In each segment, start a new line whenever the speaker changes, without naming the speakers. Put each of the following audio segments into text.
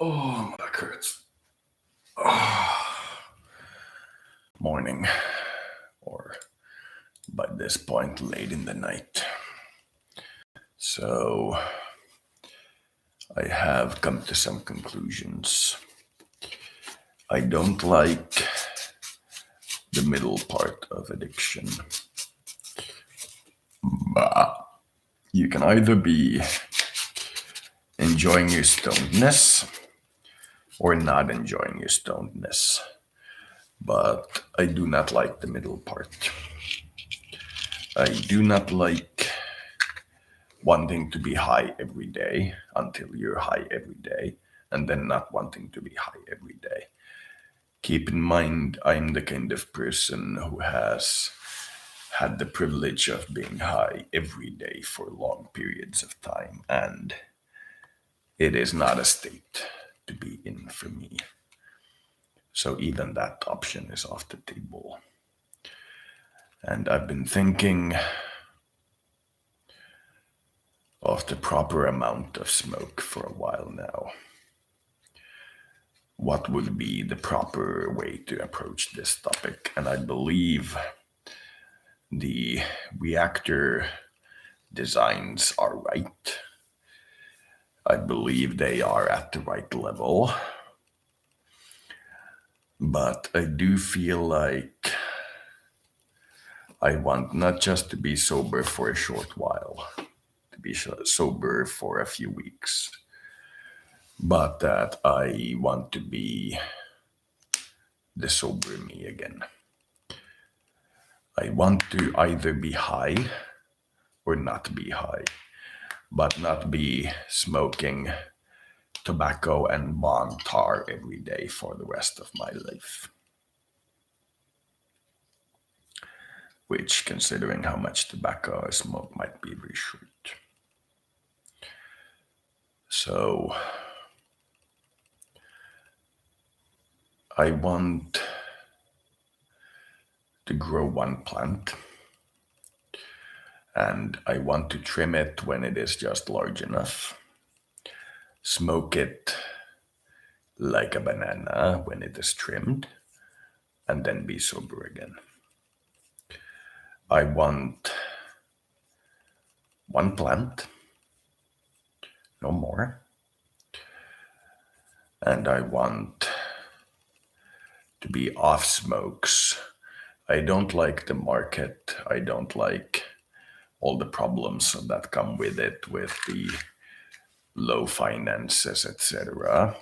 Oh, my back hurts. Morning, or by this point, late in the night. So, I have come to some conclusions. I don't like the middle part of addiction. You can either be enjoying your stonedness or not enjoying your stonedness. But I do not like the middle part. I do not like wanting to be high every day until you're high every day, and then not wanting to be high every day. Keep in mind, I'm the kind of person who has had the privilege of being high every day for long periods of time, and it is not a state to be in for me. So even that option is off the table. And I've been thinking of the proper amount of smoke for a while now. What would be the proper way to approach this topic? And I believe the reactor designs are right. I believe they are at the right level. But I do feel like I want not just to be sober for a short while, to be sober for a few weeks, but that I want to be the sober me again. I want to either be high or not be high, but not be smoking tobacco and bong tar every day for the rest of my life. Which, considering how much tobacco I smoke, might be very short. So, I want to grow one plant, and I want to trim it when it is just large enough, smoke it like a banana when it is trimmed, and then be sober again. I want one plant, no more, and I want to be off smokes. I don't like the market. I don't like all the problems that come with it, with the low finances, etc.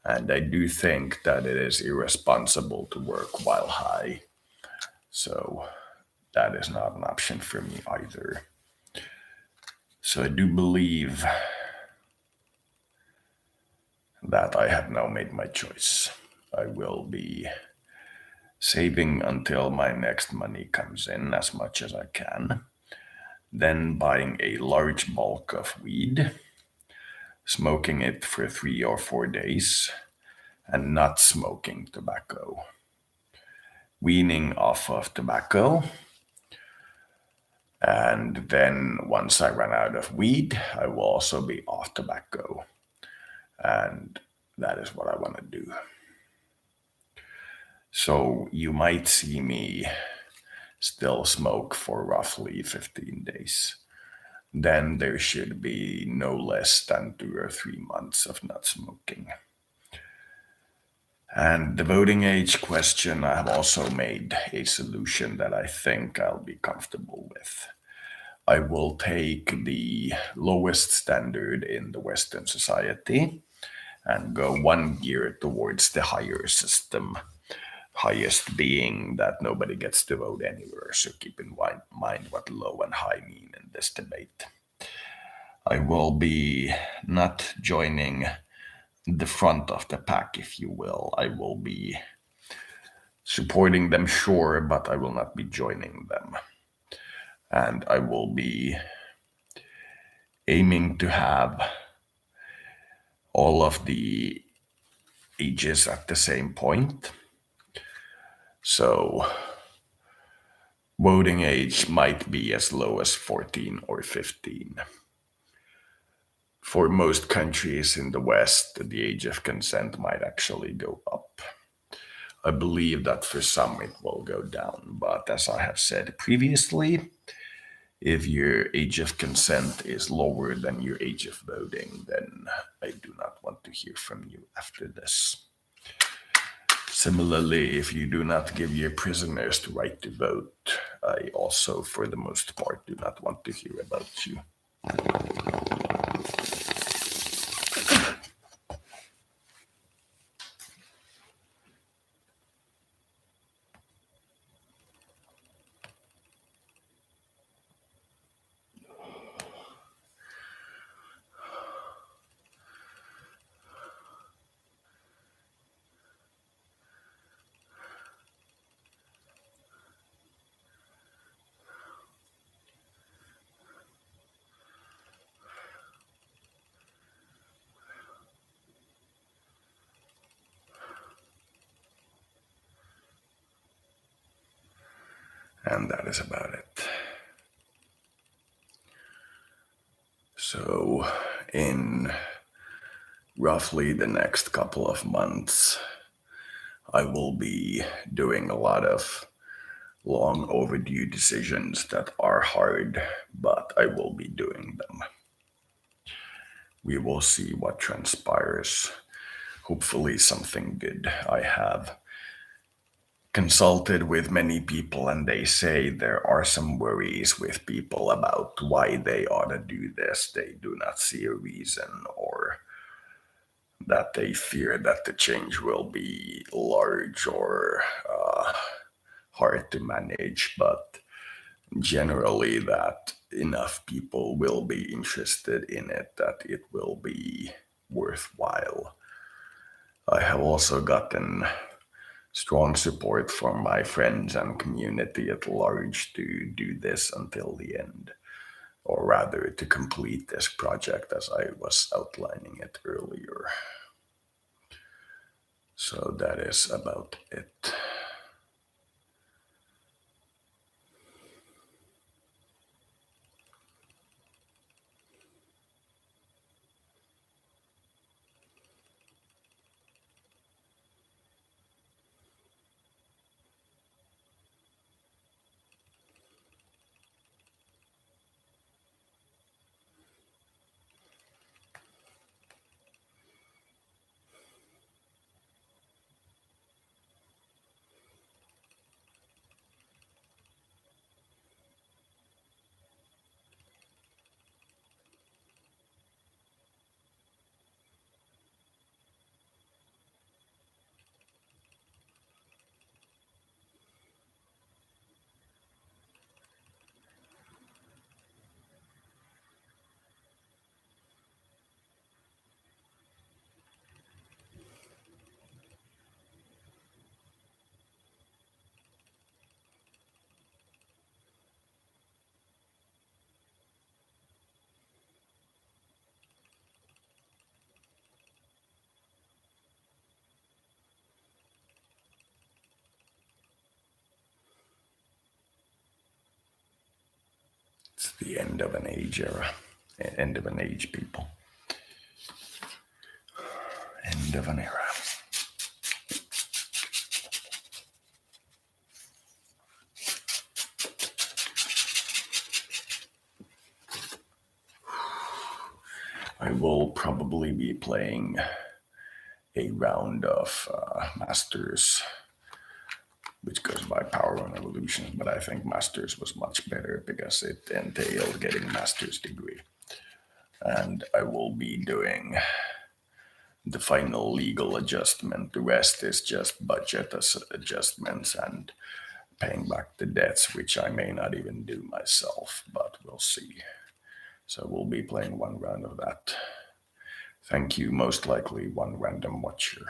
And I do think that it is irresponsible to work while high. So that is not an option for me either. So I do believe that I have now made my choice. I will be saving until my next money comes in as much as I can, then buying a large bulk of weed, smoking it for 3 or 4 days, and not smoking tobacco. Weaning off of tobacco, and then once I run out of weed, I will also be off tobacco. And that is what I want to do. So you might see me still smoke for roughly 15 days. Then there should be no less than 2 or 3 months of not smoking. And the voting age question, I have also made a solution that I think I'll be comfortable with. I will take the lowest standard in the Western society and go one gear towards the higher system. Highest being that nobody gets to vote anywhere, so keep in mind what low and high mean in this debate. I will be not joining the front of the pack, if you will. I will be supporting them, sure, but I will not be joining them. And I will be aiming to have all of the ages at the same point. So voting age might be as low as 14 or 15. For most countries in the West, the age of consent might actually go up. I believe that for some it will go down, but as I have said previously, if your age of consent is lower than your age of voting, then I do not want to hear from you after this. Similarly, if you do not give your prisoners the right to vote, I also, for the most part, do not want to hear about you. And that is about it. So, in roughly the next couple of months, I will be doing a lot of long overdue decisions that are hard, but I will be doing them. We will see what transpires. Hopefully, something good. I have consulted with many people, and they say there are some worries with people about why they ought to do this. They do not see a reason, or that they fear that the change will be large or hard to manage, but generally that enough people will be interested in it that it will be worthwhile. I have also gotten strong support from my friends and community at large to do this until the end, or rather to complete this project as I was outlining it earlier. So that is about it. It's the end of an age era. End of an age, people. End of an era. I will probably be playing a round of Masters, which goes by Power Run Evolutions, but I think Masters was much better because it entailed getting a master's degree. And I will be doing the final legal adjustment. The rest is just budget adjustments and paying back the debts, which I may not even do myself, but we'll see. So we'll be playing one round of that. Thank you, most likely one random watcher.